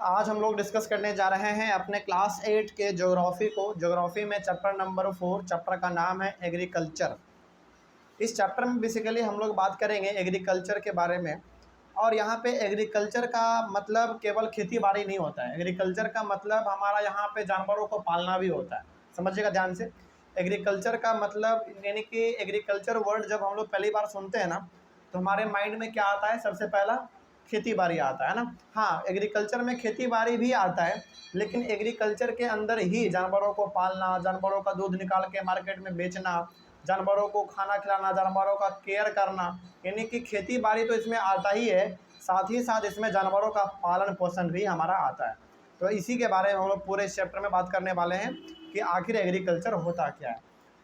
आज हम लोग डिस्कस करने जा रहे हैं अपने क्लास 8 के ज्योग्राफी को। ज्योग्राफी में चैप्टर नंबर 4, चैप्टर का नाम है एग्रीकल्चर। इस चैप्टर में बेसिकली हम लोग बात करेंगे एग्रीकल्चर के बारे में। और यहाँ पे एग्रीकल्चर का मतलब केवल खेती बाड़ी नहीं होता है। एग्रीकल्चर का मतलब हमारा यहाँ पे जानवरों को पालना भी होता है। समझिएगा ध्यान से। एग्रीकल्चर का मतलब यानी कि एग्रीकल्चर वर्ड जब हम लोग पहली बार सुनते हैं ना, तो हमारे माइंड में क्या आता है? सबसे पहला खेती बाड़ी आता है ना। हाँ, एग्रीकल्चर में खेती बाड़ी भी आता है, लेकिन एग्रीकल्चर के अंदर ही जानवरों को पालना, जानवरों का दूध निकाल के मार्केट में बेचना, जानवरों को खाना खिलाना, जानवरों का केयर करना, यानी कि खेती बाड़ी तो इसमें आता ही है, साथ ही साथ इसमें जानवरों का पालन पोषण भी हमारा आता है। तो इसी के बारे में हम लोग पूरे इस चैप्टर में बात करने वाले हैं कि आखिर एग्रीकल्चर होता क्या है।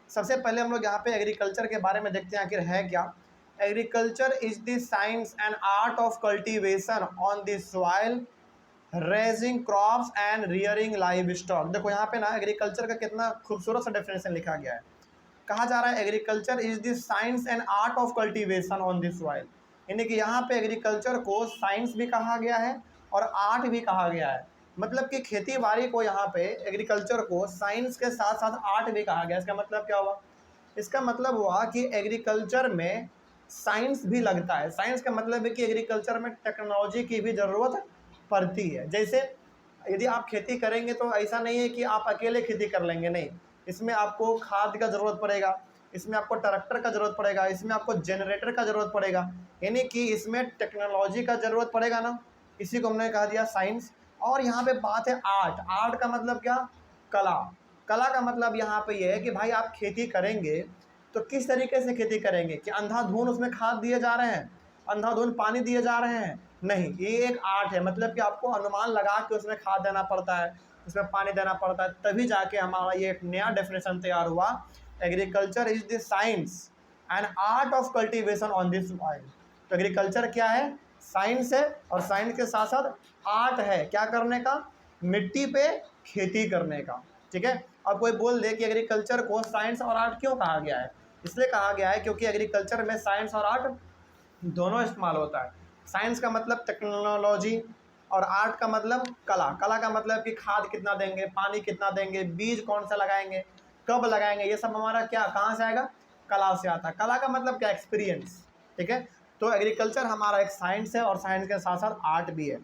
सबसे पहले हम लोग यहाँ पे एग्रीकल्चर के बारे में देखते हैं आखिर है क्या। Agriculture is the science and art of cultivation on the soil, raising crops and rearing live stock. देखो यहाँ पे ना एग्रीकल्चर का कितना खूबसूरत सा डेफिनेशन लिखा गया है। कहा जा रहा है agriculture is the science and art of cultivation on the soil, यानी कि यहाँ पे एग्रीकल्चर को साइंस भी कहा गया है और आर्ट भी कहा गया है। मतलब कि खेती बाड़ी को यहाँ पे एग्रीकल्चर को साइंस के साथ साथ आर्ट भी कहा गया। इसका मतलब क्या हुआ? इसका मतलब हुआ कि एग्रीकल्चर में साइंस भी लगता है। साइंस का मतलब है कि एग्रीकल्चर में टेक्नोलॉजी की भी ज़रूरत पड़ती है। जैसे यदि आप खेती करेंगे तो ऐसा नहीं है कि आप अकेले खेती कर लेंगे, नहीं। इसमें आपको खाद का ज़रूरत पड़ेगा, इसमें आपको ट्रैक्टर का ज़रूरत पड़ेगा, इसमें आपको जनरेटर का ज़रूरत पड़ेगा, यानी कि इसमें टेक्नोलॉजी का ज़रूरत पड़ेगा ना। इसी को हमने कहा दिया साइंस। और यहाँ पे बात है आर्ट। आर्ट का मतलब क्या? कला। कला का मतलब यहाँ पे ये है कि भाई आप खेती करेंगे तो किस तरीके से खेती करेंगे? कि अंधाधुंध उसमें खाद दिए जा रहे हैं, अंधाधुंध पानी दिए जा रहे हैं? नहीं, ये एक आर्ट है। मतलब कि आपको अनुमान लगा के उसमें खाद देना पड़ता है, उसमें पानी देना पड़ता है, तभी जाके हमारा ये एक नया डेफिनेशन तैयार हुआ। Agriculture is the science and art of cultivation on this soil. तो एग्रीकल्चर क्या है? साइंस है, और साइंस के साथ साथ आर्ट है। क्या करने का? मिट्टी पे खेती करने का। ठीक है। अब कोई बोल दे कि एग्रीकल्चर को साइंस और आर्ट क्यों कहा गया है? इसलिए कहा गया है क्योंकि एग्रीकल्चर में साइंस और आर्ट दोनों इस्तेमाल होता है। साइंस का मतलब टेक्नोलॉजी और आर्ट का मतलब कला। कला का मतलब कि खाद कितना देंगे, पानी कितना देंगे, बीज कौन सा लगाएंगे, कब लगाएंगे, ये सब हमारा क्या कहाँ से आएगा? कला से आता है। कला का मतलब क्या? एक्सपीरियंस। ठीक है। तो एग्रीकल्चर हमारा एक साइंस है और साइंस के साथ साथ आर्ट भी है।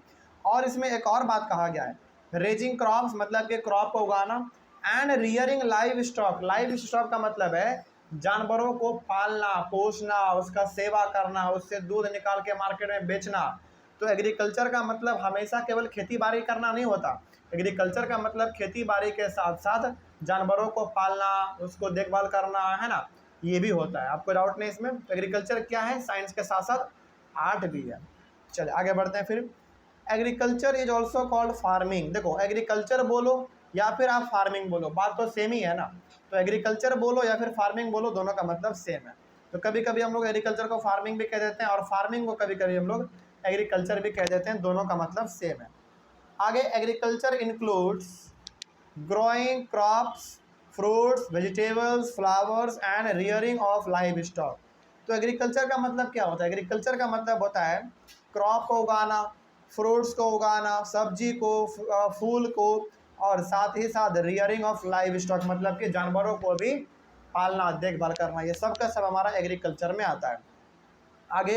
और इसमें एक और बात कहा गया है, रेजिंग क्रॉप्स मतलब कि क्रॉप को उगाना, and rearing live stock. Live stock का मतलब है जानवरों को पालना पोसना, उसका सेवा करना, उससे दूध निकाल के मार्केट में बेचना। तो एग्रीकल्चर का मतलब हमेशा केवल खेती बाड़ी करना नहीं होता। एग्रीकल्चर का मतलब खेती बाड़ी के साथ साथ जानवरों को पालना, उसको देखभाल करना, है ना, ये भी होता है। आपको डाउट नहीं इसमें? एग्रीकल्चर क्या है? साइंस के साथ साथ आर्ट भी है। चलिए आगे बढ़ते हैं फिर। Agriculture is also called farming. देखो एग्रीकल्चर बोलो या फिर आप फार्मिंग बोलो, बात तो सेम ही है ना। तो एग्रीकल्चर बोलो या फिर फार्मिंग बोलो, दोनों का मतलब सेम है। तो कभी कभी हम लोग एग्रीकल्चर को फार्मिंग भी कह देते हैं और फार्मिंग को कभी कभी हम लोग एग्रीकल्चर भी कह देते हैं। दोनों का मतलब सेम है। आगे agriculture includes growing crops, fruits, vegetables, flowers and rearing of live stock. तो एग्रीकल्चर का मतलब क्या होता है? एग्रीकल्चर का मतलब होता है क्रॉप को उगाना, फ्रूट्स को उगाना, सब्जी को, फूल को, और साथ ही साथ रियरिंग ऑफ लाइव स्टॉक मतलब कि जानवरों को भी पालना देखभाल करना। ये सब का सब हमारा एग्रीकल्चर में आता है। आगे,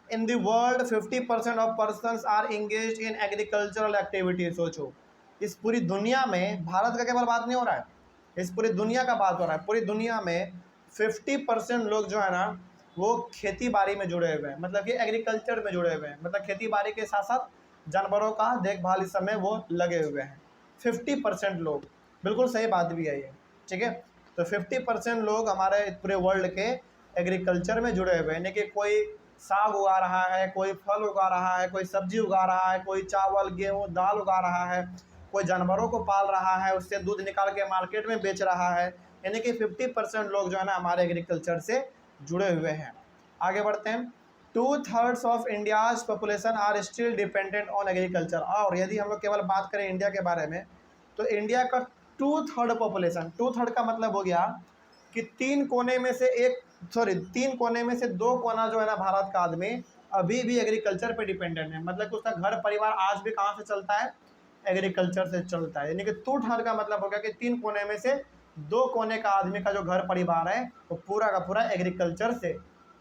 in the world 50% of persons are engage in agricultural activities. सोचो, इस पूरी दुनिया में भारत का केवल बात नहीं हो रहा है, इस पूरी दुनिया का बात हो रहा है। पूरी दुनिया में 50% लोग जो है ना वो खेती बाड़ी में जुड़े हुए हैं, मतलब कि एग्रीकल्चर में जुड़े हुए हैं। मतलब खेती बाड़ी के साथ साथ जानवरों का देखभाल इस समय वो लगे हुए हैं। 50% लोग, बिल्कुल सही बात भी है ये। ठीक है। तो 50% लोग हमारे पूरे वर्ल्ड के एग्रीकल्चर में जुड़े हुए हैं, यानी कि कोई साग उगा रहा है, कोई फल उगा रहा है, कोई सब्जी उगा रहा है, कोई चावल गेहूँ दाल उगा रहा है, कोई जानवरों को पाल रहा है, उससे दूध निकाल के मार्केट में बेच रहा है। यानी कि 50% लोग जो है ना हमारे एग्रीकल्चर से जुड़े हुए हैं। आगे बढ़ते हैं। 2/3 of India's population are still dependent on agriculture. और यदि हम लोग केवल बात करें इंडिया के बारे में, तो इंडिया का 2/3 पॉपुलेशन, 2/3 का मतलब हो गया कि 3 कोने में से 2 कोना जो है ना भारत का आदमी अभी भी एग्रीकल्चर पे डिपेंडेंट है, मतलब कि उसका घर परिवार आज भी कहाँ से चलता है, एग्रीकल्चर से चलता है। यानी कि टूट हर का मतलब हो गया कि 3 कोने में से 2 कोने का आदमी का जो घर परिवार है वो पूरा का पूरा एग्रीकल्चर से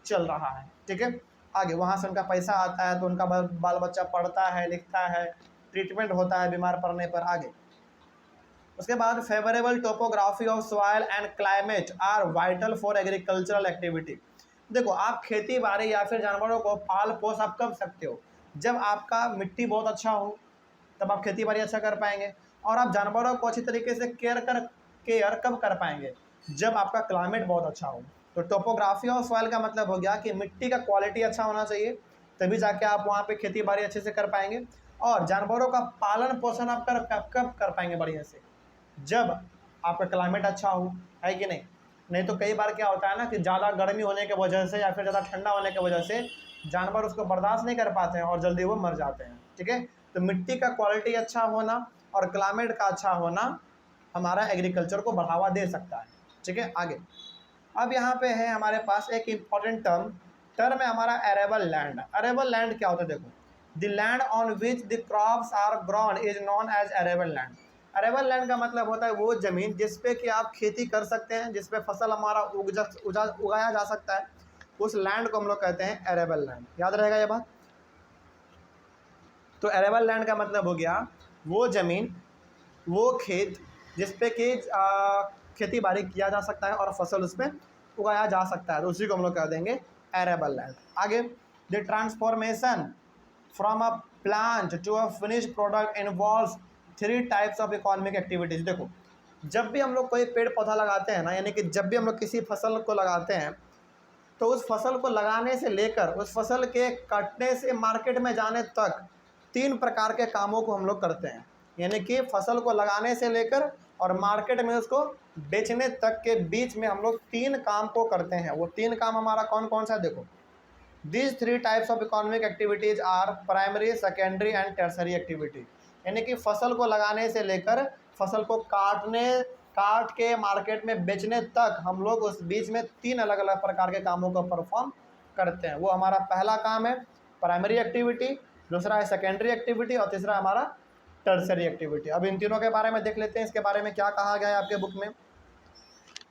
चल रहा है। ठीक है, आगे वहाँ से उनका पैसा आता है, तो उनका बाल बच्चा पढ़ता है, लिखता है, ट्रीटमेंट होता है बीमार पड़ने पर। आगे उसके बाद favourable topography of soil and climate are vital for agricultural activity. देखो, आप खेती बाड़ी या फिर जानवरों को पाल पोस आप कब सकते हो, जब आपका मिट्टी बहुत अच्छा हो, तब आप खेती बाड़ी अच्छा कर पाएंगे। और आप जानवरों को अच्छी तरीके से केयर कब कर पाएंगे, जब आपका क्लाइमेट बहुत अच्छा हो। तो टोपोग्राफी ऑफ सॉइल का मतलब हो गया कि मिट्टी का क्वालिटी अच्छा होना चाहिए, तभी जाके आप वहाँ पे खेती बाड़ी अच्छे से कर पाएंगे। और जानवरों का पालन पोषण आप कब कर पाएंगे बढ़िया से, जब आपका क्लाइमेट अच्छा हो, है कि नहीं। नहीं तो कई बार क्या होता है ना कि ज़्यादा गर्मी होने की वजह से या फिर ज़्यादा ठंडा होने की वजह से जानवर उसको बर्दाश्त नहीं कर पाते हैं और जल्दी वो मर जाते हैं। ठीक है, तो मिट्टी का क्वालिटी अच्छा होना और क्लाइमेट का अच्छा होना हमारा एग्रीकल्चर को बढ़ावा दे सकता है। ठीक है, आगे अब यहाँ पे है हमारे पास एक इम्पॉर्टेंट टर्म है हमारा एरेबल लैंड। एरेबल लैंड क्या होता है, देखो, the land on which the crops are grown is known as arable land. Arable land का मतलब होता है वो ज़मीन जिस पे कि आप खेती कर सकते हैं, जिस पे फसल हमारा उगाया जा सकता है, उस लैंड को हम लोग कहते हैं एरेबल लैंड। याद रहेगा ये बात। तो एरेबल लैंड का मतलब हो गया वो ज़मीन, वो खेत जिस पे कि खेती बाड़ी किया जा सकता है और फसल उसमें उगाया जा सकता है, तो उसी को हम लोग कह देंगे एरेबल लैंड। आगे, the transformation from a plant to a finish product involves 3 types of economic activities. देखो, जब भी हम लोग कोई पेड़ पौधा लगाते हैं ना, यानी कि जब भी हम लोग किसी फसल को लगाते हैं, तो उस फसल को लगाने से लेकर उस फसल के कटने से मार्केट में जाने तक 3 प्रकार के कामों को हम लोग करते हैं। यानी कि फसल को लगाने से लेकर और मार्केट में उसको बेचने तक के बीच में हम लोग 3 काम को करते हैं। वो 3 काम हमारा कौन कौन सा है, देखो, These 3 types of economic activities are primary, secondary and tertiary activity. यानी कि फसल को लगाने से लेकर फसल को काट के मार्केट में बेचने तक हम लोग उस बीच में 3 अलग अलग प्रकार के कामों को परफॉर्म करते हैं। वो हमारा पहला काम है प्राइमरी एक्टिविटी, दूसरा है सेकेंडरी एक्टिविटी और तीसरा हमारा टर्सरी एक्टिविटी। अब इन तीनों के बारे में देख लेते हैं, इसके बारे में क्या कहा गया है आपके बुक में।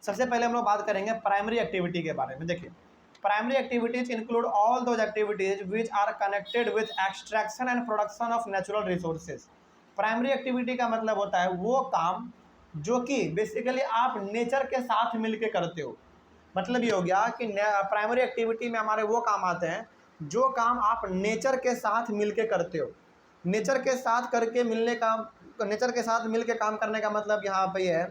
सबसे पहले हम लोग बात करेंगे प्राइमरी एक्टिविटी के बारे में। देखिए, primary activities include all those activities which are connected with extraction and production of natural resources. Primary activity का मतलब होता है वो काम जो कि बेसिकली आप नेचर के साथ मिलके करते हो। मतलब ये हो गया कि प्राइमरी एक्टिविटी में हमारे वो काम आते हैं जो काम आप नेचर के साथ मिलके करते हो। नेचर के साथ नेचर के साथ मिलके काम करने का मतलब यहाँ पे है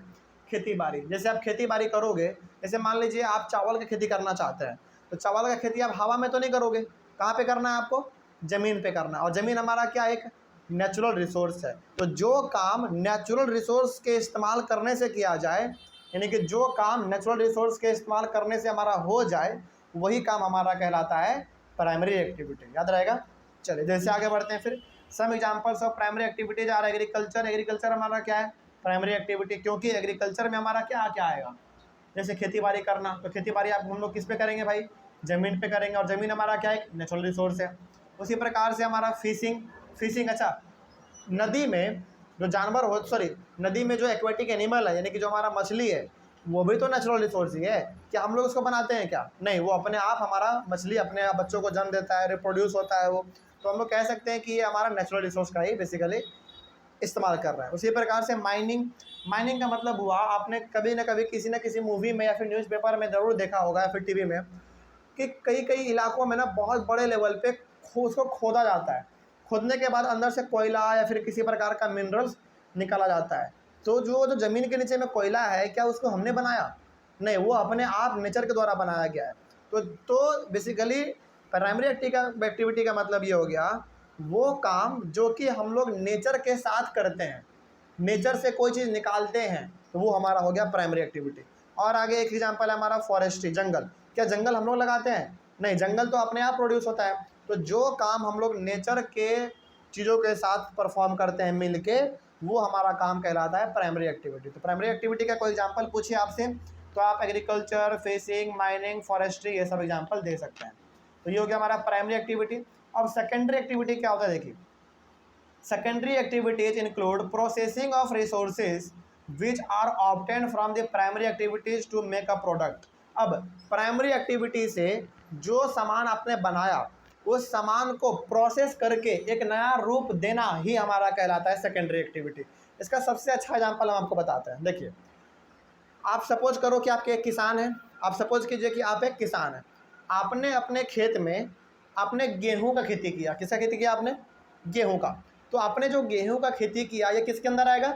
खेती बाड़ी। जैसे आप खेती बाड़ी करोगे, जैसे मान लीजिए आप चावल की खेती करना चाहते हैं, तो चावल का खेती आप हवा में तो नहीं करोगे, कहाँ पे करना है आपको, ज़मीन पे करना है। और ज़मीन हमारा क्या, एक नेचुरल रिसोर्स है। तो जो काम नेचुरल रिसोर्स के इस्तेमाल करने से किया जाए, यानी कि जो काम नेचुरल रिसोर्स के इस्तेमाल करने से हमारा हो जाए, वही काम हमारा कहलाता है प्राइमरी एक्टिविटी। याद रहेगा। चलिए जैसे आगे बढ़ते हैं फिर। Some examples of primary activities are agriculture. Agriculture हमारा क्या है, प्राइमरी एक्टिविटी, क्योंकि एग्रीकल्चर में हमारा क्या क्या आएगा, जैसे खेती बाड़ी करना, तो खेती बाड़ी आप हम लोग किस पे करेंगे भाई, ज़मीन पे करेंगे, और ज़मीन हमारा क्या है, नेचुरल रिसोर्स है। उसी प्रकार से हमारा फिशिंग अच्छा, नदी में जो जानवर हो, नदी में जो एक्वेटिक एनिमल है, यानी कि जो हमारा मछली है, वो भी तो नेचुरल रिसोर्स ही है। क्या हम लोग उसको बनाते हैं क्या, नहीं, वो अपने आप हमारा मछली अपने आप बच्चों को जन्म देता है, रिप्रोड्यूस होता है वो, तो हम लोग कह सकते हैं कि ये हमारा नेचुरल रिसोर्स का ही बेसिकली इस्तेमाल कर रहा है। उसी प्रकार से माइनिंग का मतलब हुआ, आपने कभी ना कभी किसी न किसी मूवी में या फिर न्यूज़पेपर में ज़रूर देखा होगा या फिर टीवी में, कि कई इलाकों में ना बहुत बड़े लेवल पे उसको खोदा जाता है। खोदने के बाद अंदर से कोयला या फिर किसी प्रकार का मिनरल्स निकाला जाता है। तो जो ज़मीन के नीचे में कोयला है, क्या उसको हमने बनाया, नहीं, वो अपने आप नेचर के द्वारा बनाया गया है। तो बेसिकली प्राइमरी एक्टिविटी का मतलब ये हो गया वो काम जो कि हम लोग नेचर के साथ करते हैं, नेचर से कोई चीज़ निकालते हैं, तो वो हमारा हो गया प्राइमरी एक्टिविटी। और आगे एक एग्जांपल है हमारा फॉरेस्ट्री, जंगल। क्या जंगल हम लोग लगाते हैं, नहीं, जंगल तो अपने आप प्रोड्यूस होता है। तो जो काम हम लोग नेचर के चीज़ों के साथ परफॉर्म करते हैं मिल के, वो हमारा काम कहलाता है प्राइमरी एक्टिविटी। तो प्राइमरी एक्टिविटी का कोई एग्जाम्पल पूछिए आपसे, तो आप एग्रीकल्चर, फिशिंग, माइनिंग, फॉरेस्ट्री, ये सब एग्जाम्पल दे सकते हैं। तो ये हो गया हमारा प्राइमरी एक्टिविटी। अब सेकेंडरी एक्टिविटी क्या होता है देखिए, secondary activities include processing of resources which are obtain from the primary activities to make a product. अब प्राइमरी एक्टिविटी से जो सामान आपने बनाया उस सामान को प्रोसेस करके एक नया रूप देना ही हमारा कहलाता है सेकेंडरी एक्टिविटी। इसका सबसे अच्छा एग्जांपल हम आपको बताते हैं। देखिए, आप सपोज करो कि आपके एक किसान हैं, आप सपोज कीजिए कि आप एक किसान हैं, आपने अपने खेत में आपने गेहूं का खेती किया। किसका खेती किया आपने? गेहूं का। तो आपने जो गेहूं का खेती किया ये किसके अंदर आएगा?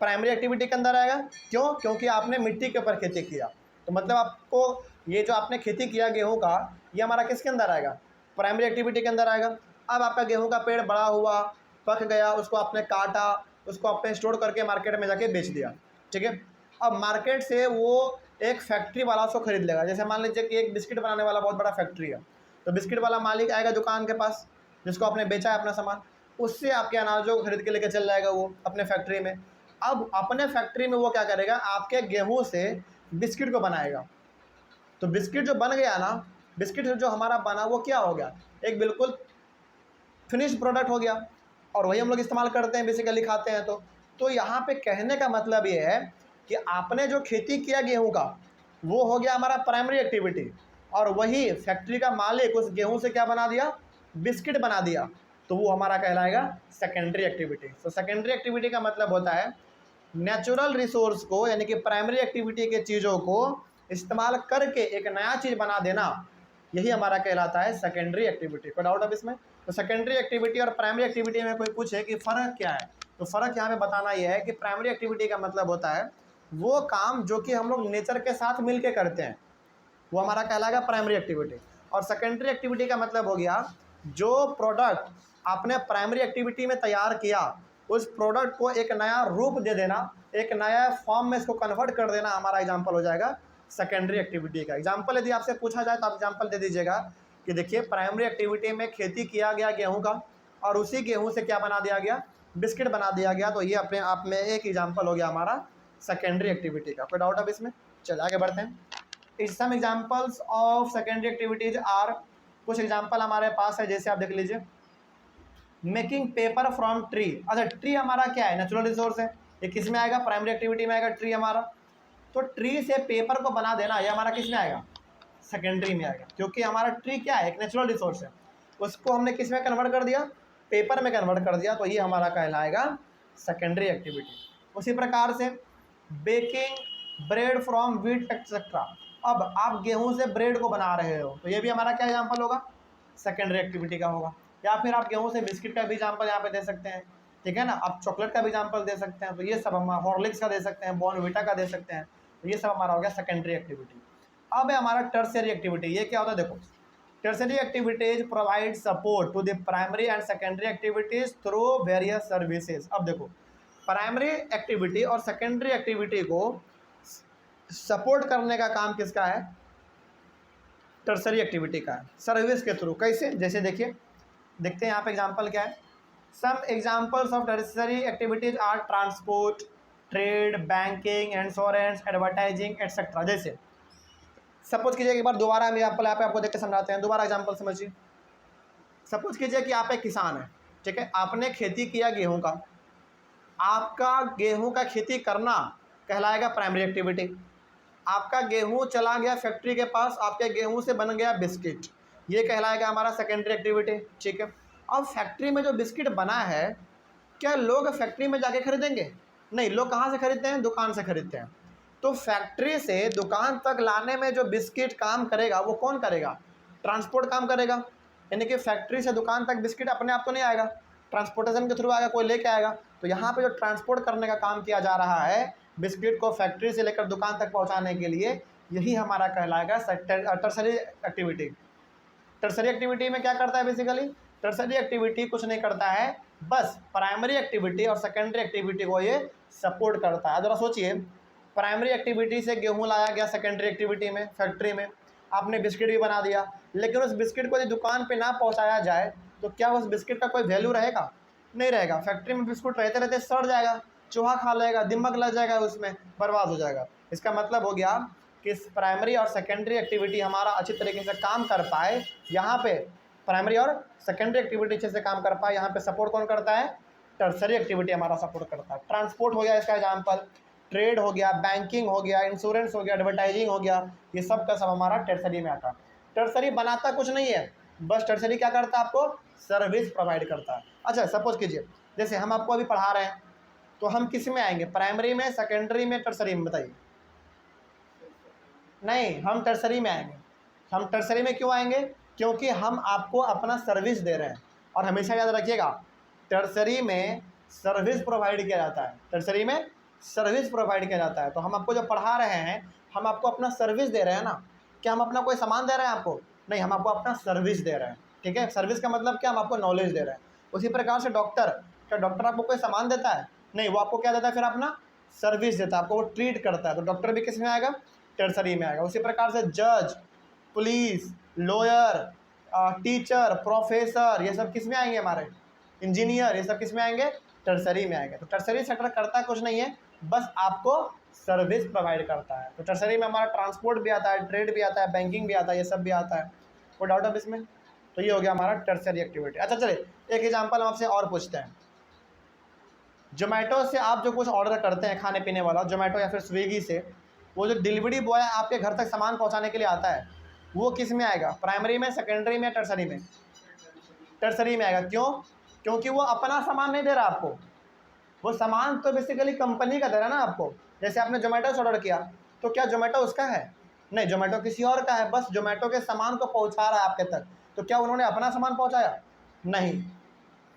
प्राइमरी एक्टिविटी के अंदर आएगा। क्यों? क्योंकि आपने मिट्टी के ऊपर खेती किया। तो मतलब आपको ये जो आपने खेती किया गेहूं का, ये हमारा किसके अंदर आएगा? प्राइमरी एक्टिविटी के अंदर आएगा। अब आपका गेहूं का पेड़ बड़ा हुआ, पक गया, उसको आपने काटा, उसको आपने स्टोर करके मार्केट में जाके बेच दिया, ठीक है। अब मार्केट से वो एक फैक्ट्री वाला उसको खरीद लेगा। जैसे मान लीजिए कि एक बिस्किट बनाने वाला बहुत बड़ा फैक्ट्री है, तो बिस्किट वाला मालिक आएगा दुकान के पास, जिसको आपने बेचा है अपना सामान, उससे आपके अनाजों को खरीद के लेके चल जाएगा वो अपने फैक्ट्री में। अब अपने फैक्ट्री में वो क्या करेगा? आपके गेहूं से बिस्किट को बनाएगा। तो बिस्किट जो बन गया ना, बिस्किट जो हमारा बना वो क्या हो गया? एक बिल्कुल फिनिश प्रोडक्ट हो गया, और वही हम लोग इस्तेमाल करते हैं, बेसिकली खाते हैं। तो यहाँ पे कहने का मतलब ये है कि आपने जो खेती किया गेहूं का वो हो गया हमारा प्राइमरी एक्टिविटी, और वही फैक्ट्री का मालिक उस गेहूं से क्या बना दिया? बिस्किट बना दिया। तो वो हमारा कहलाएगा सेकेंडरी एक्टिविटी। तो सेकेंडरी एक्टिविटी का मतलब होता है नेचुरल रिसोर्स को, यानी कि प्राइमरी एक्टिविटी के चीज़ों को इस्तेमाल करके एक नया चीज़ बना देना, यही हमारा कहलाता है सेकेंडरी एक्टिविटी। कोई डाउट अब इसमें? तो सेकेंडरी एक्टिविटी और प्राइमरी एक्टिविटी में कोई पूछे कि फ़र्क क्या है, तो फ़र्क यहाँ पे बताना यह है कि प्राइमरी एक्टिविटी का मतलब होता है वो काम जो कि हम लोग नेचर के साथ मिल के करते हैं, वो हमारा कहलाएगा प्राइमरी एक्टिविटी। और सेकेंडरी एक्टिविटी का मतलब हो गया जो प्रोडक्ट आपने प्राइमरी एक्टिविटी में तैयार किया उस प्रोडक्ट को एक नया रूप दे देना, एक नया फॉर्म में इसको कन्वर्ट कर देना, हमारा एग्जाम्पल हो जाएगा सेकेंडरी एक्टिविटी का। एग्जाम्पल यदि आपसे पूछा जाए तो आप एग्जाम्पल दे दीजिएगा कि देखिए प्राइमरी एक्टिविटी में खेती किया गया गेहूं का, और उसी गेहूं से क्या बना दिया गया? बिस्किट बना दिया गया। तो ये अपने आप में एक एग्जाम्पल हो गया हमारा सेकेंडरी एक्टिविटी का। कोई डाउट अब इसमें? चलिए आगे बढ़ते हैं। Some examples of secondary activities are, कुछ एग्जाम्पल हमारे पास है, जैसे आप देख लीजिए, मेकिंग पेपर फ्रॉम ट्री। अच्छा, ट्री हमारा क्या है? नेचुरल रिसोर्स है। ये किस में आएगा? प्राइमरी एक्टिविटी में आएगा ट्री हमारा। तो ट्री से पेपर को बना देना ये हमारा किस में आएगा? सेकेंडरी में आएगा, क्योंकि हमारा ट्री क्या है? एक नेचुरल रिसोर्स है, उसको हमने किस में कन्वर्ट कर दिया? पेपर में कन्वर्ट कर दिया। तो ये हमारा कहलाएगा सेकेंडरी एक्टिविटी। उसी प्रकार से baking bread from wheat etcetera. अब आप गेहूं से ब्रेड को बना रहे हो, तो ये भी हमारा क्या एग्जाम्पल होगा? सेकेंडरी एक्टिविटी का होगा। या फिर आप गेहूं से बिस्किट का भी एग्जाम्पल यहाँ पे दे सकते हैं, ठीक है ना। आप चॉकलेट का भी एग्जाम्पल दे सकते हैं। तो ये सब हम हॉर्लिक्स का दे सकते हैं, बॉर्नविटा का दे सकते हैं। तो ये सब हमारा हो गया सेकेंडरी एक्टिविटी। अब है हमारा टर्शियरी एक्टिविटी। ये क्या होता है? देखो, tertiary activities provide support to the primary and secondary activities through various services. अब देखो, प्राइमरी एक्टिविटी और सेकेंडरी एक्टिविटी को सपोर्ट करने का काम किसका है? टर्शियरी एक्टिविटी का है, सर्विस के थ्रू। कैसे? जैसे देखिए, देखते हैं यहाँ पे एग्जांपल क्या है। Some examples of tertiary activities are transport, trade, banking, insurance, advertising etcetera. जैसे सपोज कीजिए, एक बार दोबारा हम एग्जाम्पल यहाँ पे आपको देख के समझाते हैं, दोबारा एग्जाम्पल समझिए। सपोज कीजिए कि आप एक किसान है, ठीक है, आपने खेती किया गेहूं का। आपका गेहूं का खेती करना कहलाएगा प्राइमरी एक्टिविटी। आपका गेहूं चला गया फैक्ट्री के पास, आपके गेहूं से बन गया बिस्किट, ये कहलाएगा हमारा सेकेंडरी एक्टिविटी, ठीक है। अब फैक्ट्री में जो बिस्किट बना है, क्या लोग फैक्ट्री में जाके खरीदेंगे? नहीं, लोग कहाँ से खरीदते हैं? दुकान से खरीदते हैं। तो फैक्ट्री से दुकान तक लाने में जो बिस्किट काम करेगा वो कौन करेगा? ट्रांसपोर्ट काम करेगा। यानी कि फैक्ट्री से दुकान तक बिस्किट अपने आप तो नहीं आएगा, ट्रांसपोर्टेशन के थ्रू आएगा, कोई लेके आएगा। तो यहाँ पे जो ट्रांसपोर्ट करने का काम किया जा रहा है बिस्किट को फैक्ट्री से लेकर दुकान तक पहुँचाने के लिए, यही हमारा कहलाएगा टर्शियरी एक्टिविटी। टर्शियरी एक्टिविटी में क्या करता है? बेसिकली टर्शियरी एक्टिविटी कुछ नहीं करता है, बस प्राइमरी एक्टिविटी और सेकेंडरी एक्टिविटी को ये सपोर्ट करता है। जरा सोचिए, प्राइमरी एक्टिविटी से गेहूं लाया गया सेकेंडरी एक्टिविटी में, फैक्ट्री में आपने बिस्किट भी बना दिया, लेकिन उस बिस्किट को यदि दुकान पे ना पहुंचाया जाए तो क्या उस बिस्किट का कोई वैल्यू रहेगा? नहीं रहेगा। फैक्ट्री में बिस्कुट रहते रहते सड़ जाएगा, चूहा खा लेगा, दिमक लग जाएगा, उसमें बर्बाद हो जाएगा। इसका मतलब हो गया कि प्राइमरी और सेकेंडरी एक्टिविटी हमारा अच्छी तरीके से काम कर पाए, यहाँ पे प्राइमरी और सेकेंडरी एक्टिविटी अच्छे से काम कर पाए, यहाँ पे सपोर्ट कौन करता है? टर्सरी एक्टिविटी हमारा सपोर्ट करता है। ट्रांसपोर्ट हो गया इसका एग्जाम्पल, ट्रेड हो गया, बैंकिंग हो गया, इंश्योरेंस हो गया, एडवर्टाइजिंग हो गया, ये सब का सब हमारा टर्सरी में आता है। टर्सरी बनाता कुछ नहीं है, बस टर्सरी क्या करता है? आपको सर्विस प्रोवाइड करता है। अच्छा सपोज कीजिए जैसे हम आपको अभी पढ़ा रहे हैं, तो हम किस में आएंगे? प्राइमरी में, सेकेंडरी में, टर्सरी में? बताइए। नहीं, हम टर्सरी में आएंगे। हम टर्सरी में क्यों आएंगे? क्योंकि हम आपको अपना सर्विस दे रहे हैं। और हमेशा याद रखिएगा, टर्सरी में सर्विस प्रोवाइड किया जाता है। टर्सरी में सर्विस प्रोवाइड किया जाता है। तो हम आपको जब पढ़ा रहे हैं, हम आपको अपना सर्विस दे रहे हैं ना। क्या हम अपना कोई सामान दे रहे हैं आपको? नहीं, हम आपको अपना सर्विस दे रहे हैं। ठीक है, सर्विस का मतलब क्या? हम आपको नॉलेज दे रहे हैं। उसी प्रकार से डॉक्टर, क्या डॉक्टर आपको कोई सामान देता है? नहीं, वो आपको क्या देता है? फिर अपना सर्विस देता है, आपको वो ट्रीट करता है। तो डॉक्टर भी किस में आएगा? टर्सरी में आएगा। उसी प्रकार से जज, पुलिस, लॉयर, टीचर, प्रोफेसर, ये सब किस में आएंगे? हमारे इंजीनियर, ये सब किस में आएंगे? टर्सरी में आएंगे। तो टर्सरी सेक्टर करता कुछ नहीं है, बस आपको सर्विस प्रोवाइड करता है। तो टर्सरी में हमारा ट्रांसपोर्ट भी आता है, ट्रेड भी आता है, बैंकिंग भी आता है, ये सब भी आता है। कोई डाउट अब इसमें? तो ये हो गया हमारा टर्सरी एक्टिविटी। अच्छा चलिए एक एग्जांपल हम आपसे और पूछते हैं। जोमेटो से आप जो कुछ ऑर्डर करते हैं खाने पीने वाला, जोमेटो या फिर स्विगी से, वो जो डिलीवरी बॉय आपके घर तक सामान पहुंचाने के लिए आता है, वो किस में आएगा? प्राइमरी में, सेकेंडरी में, टर्सरी में? टर्सरी में आएगा। क्यों? क्योंकि वो अपना सामान नहीं दे रहा आपको, वो सामान तो बेसिकली कंपनी का दे रहा है ना आपको। जैसे आपने जोमेटो से ऑर्डर किया, तो क्या जोमेटो उसका है? नहीं, जोमेटो किसी और का है, बस जोमेटो के सामान को पहुंचा रहा है आपके तक। तो क्या उन्होंने अपना सामान पहुंचाया? नहीं।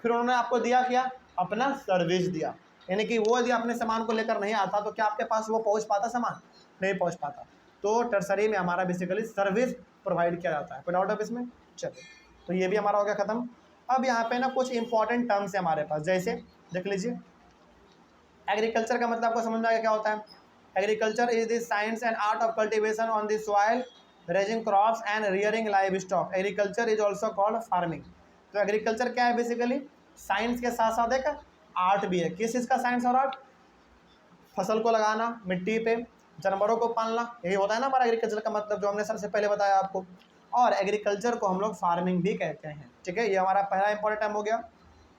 फिर उन्होंने आपको दिया क्या? अपना सर्विस दिया। यानी कि वो यदि अपने सामान को लेकर नहीं आता, तो क्या आपके पास वो पहुंच पाता सामान? नहीं पहुंच पाता। तो टर्सरी में हमारा बेसिकली सर्विस प्रोवाइड किया जाता है। कोई डाउट है इसमें? चलिए, तो ये भी हमारा हो गया खत्म। अब यहाँ पे ना कुछ इंपॉर्टेंट टर्म्स है हमारे पास, जैसे देख लीजिए। एग्रीकल्चर का मतलब आपको समझ में आएगा क्या होता है? Agriculture is the science and art of cultivation on the soil, raising crops and rearing live stock. Agriculture is also called farming. तो एग्रीकल्चर क्या है? बेसिकली साइंस के साथ साथ एक आर्ट भी है। किस चीज़ का साइंस और आर्ट? फसल को लगाना मिट्टी पे, जानवरों को पालना, यही होता है ना हमारा एग्रीकल्चर का मतलब, जो हमने सबसे पहले बताया आपको। और एग्रीकल्चर को हम लोग फार्मिंग भी कहते हैं। ठीक है, ये हमारा पहला इंपॉर्टेंट टर्म हो गया।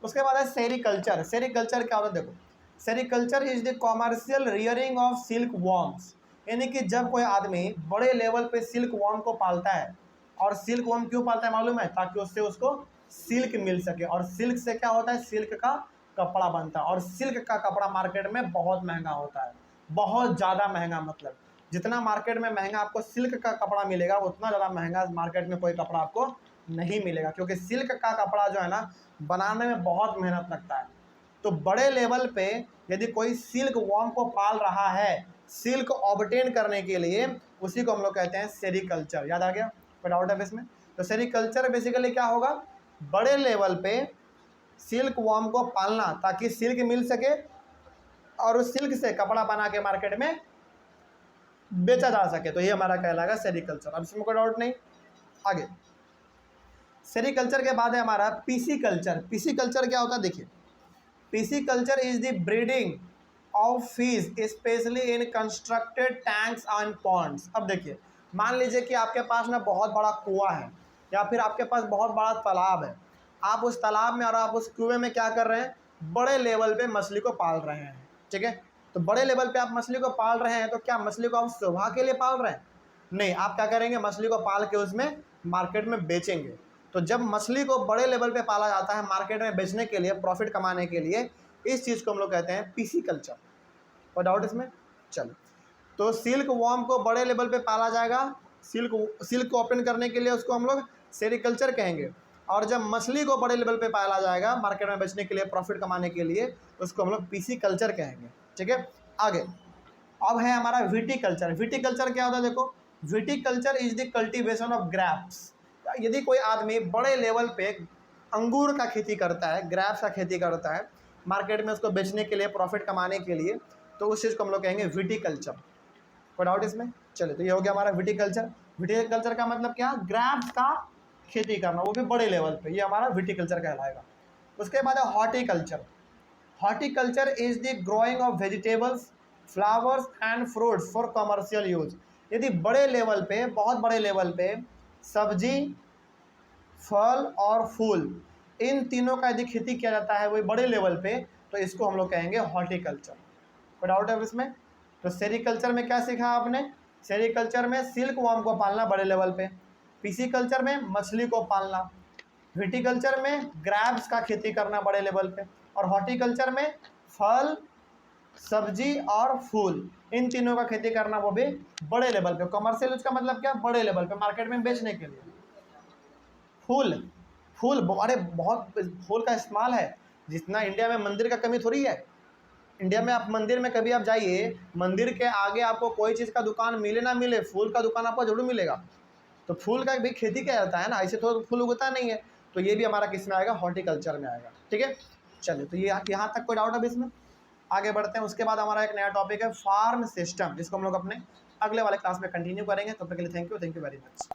उसके बाद है सेरीकल्चर। सेरीकल्चर क्या होता है? देखो, sericulture is the commercial rearing of silk worms. यानी कि जब कोई आदमी बड़े लेवल पे सिल्क वॉर्म को पालता है, और सिल्क वॉर्म क्यों पालता है मालूम है? ताकि उससे उसको सिल्क मिल सके। और सिल्क से क्या होता है? सिल्क का कपड़ा बनता है। और सिल्क का कपड़ा मार्केट में बहुत महंगा होता है, बहुत ज़्यादा महंगा। मतलब जितना मार्केट में महंगा आपको सिल्क का कपड़ा मिलेगा, उतना ज़्यादा महंगा मार्केट में कोई कपड़ा आपको नहीं मिलेगा। क्योंकि सिल्क का कपड़ा जो है ना, बनाने में बहुत मेहनत लगता है। तो बड़े लेवल पे यदि कोई सिल्क वॉर्म को पाल रहा है सिल्क ऑब्टेन करने के लिए, उसी को हम लोग कहते हैं सेरीकल्चर। याद आ गया? कोई डाउट है इसमें? तो सेरीकल्चर बेसिकली क्या होगा? बड़े लेवल पे सिल्क वॉर्म को पालना ताकि सिल्क मिल सके, और उस सिल्क से कपड़ा बना के मार्केट में बेचा जा सके। तो ये हमारा कहलाएगा सेरीकल्चर। अब इसमें कोई डाउट नहीं। आगे सेरीकल्चर के बाद है हमारा पीसी कल्चर। पीसी कल्चर क्या होता है? देखिए, pisciculture is the breeding of fish specially in constructed tanks and ponds. अब देखिए, मान लीजिए कि आपके पास ना बहुत बड़ा कुआं है, या फिर आपके पास बहुत बड़ा तालाब है। आप उस तालाब में और आप उस कुएं में क्या कर रहे हैं? बड़े लेवल पे मछली को पाल रहे हैं। ठीक है, तो बड़े लेवल पे आप मछली को पाल रहे हैं, तो क्या मछली को आप शोभा के लिए पाल रहे हैं? नहीं, आप क्या करेंगे? मछली को पाल के उसमें मार्केट में बेचेंगे। तो जब मछली को बड़े लेवल पे पाला जाता है मार्केट में बेचने के लिए, प्रॉफिट कमाने के लिए, इस चीज़ को हम लोग कहते हैं पीसी कल्चर। कोई डाउट इसमें? चलो, तो सिल्क वॉर्म को बड़े लेवल पे पाला जाएगा, सिल्क को ओपन करने के लिए उसको हम लोग सेरीकल्चर कहेंगे। और जब मछली को बड़े लेवल पे पाला जाएगा मार्केट में बेचने के लिए, प्रॉफिट कमाने के लिए, उसको हम लोग पीसी कल्चर कहेंगे। ठीक है, आगे अब है हमारा विटीकल्चर। विटीकल्चर क्या होता है? देखो, viticulture is the cultivation of grapes. यदि कोई आदमी बड़े लेवल पे अंगूर का खेती करता है, ग्रेप्स का खेती करता है, मार्केट में उसको बेचने के लिए, प्रॉफिट कमाने के लिए, तो उस चीज़ को हम लोग कहेंगे विटीकल्चर। कोई डाउट इसमें? चलिए, तो ये हो गया हमारा विटीकल्चर। विटीकल्चर का मतलब क्या? ग्रेप्स का खेती करना, वो भी बड़े लेवल पे, ये हमारा विटीकल्चर कहलाएगा। उसके बाद है horticulture. Horticulture is the growing of vegetables, flowers and fruits for commercial use. यदि बड़े लेवल पे, बहुत बड़े लेवल पे सब्जी, फल और फूल, इन तीनों का यदि खेती किया जाता है वही बड़े लेवल पे, तो इसको हम लोग कहेंगे हॉर्टिकल्चर। कोई डाउट है इसमें? तो सेरिकल्चर में क्या सीखा आपने? सेरिकल्चर में सिल्क वर्म को पालना बड़े लेवल पे, पिसीकल्चर में मछली को पालना, विटिकल्चर में ग्रैब्स का खेती करना बड़े लेवल पे, और हॉर्टिकल्चर में फल, सब्जी और फूल, इन तीनों का खेती करना वो भी बड़े लेवल पे। कमर्शियल उसका मतलब क्या? बड़े लेवल पे, मार्केट में बेचने के लिए। फूल, फूल अरे बहुत फूल का इस्तेमाल है, जितना इंडिया में मंदिर का कमी थोड़ी है। इंडिया में आप मंदिर में कभी आप जाइए, मंदिर के आगे आपको कोई चीज़ का दुकान मिले ना मिले, फूल का दुकान आपको जरूर मिलेगा। तो फूल का भी खेती किया जाता है ना, ऐसे तो फूल उगता नहीं है। तो ये भी हमारा किस में आएगा? हॉर्टिकल्चर में आएगा। ठीक है, चलिए, तो ये यहाँ तक कोई डाउट है इसमें? आगे बढ़ते हैं। उसके बाद हमारा एक नया टॉपिक है फार्म सिस्टम, जिसको हम लोग अपने अगले वाले क्लास में कंटिन्यू करेंगे। तब तक के लिए थैंक यू वेरी मच।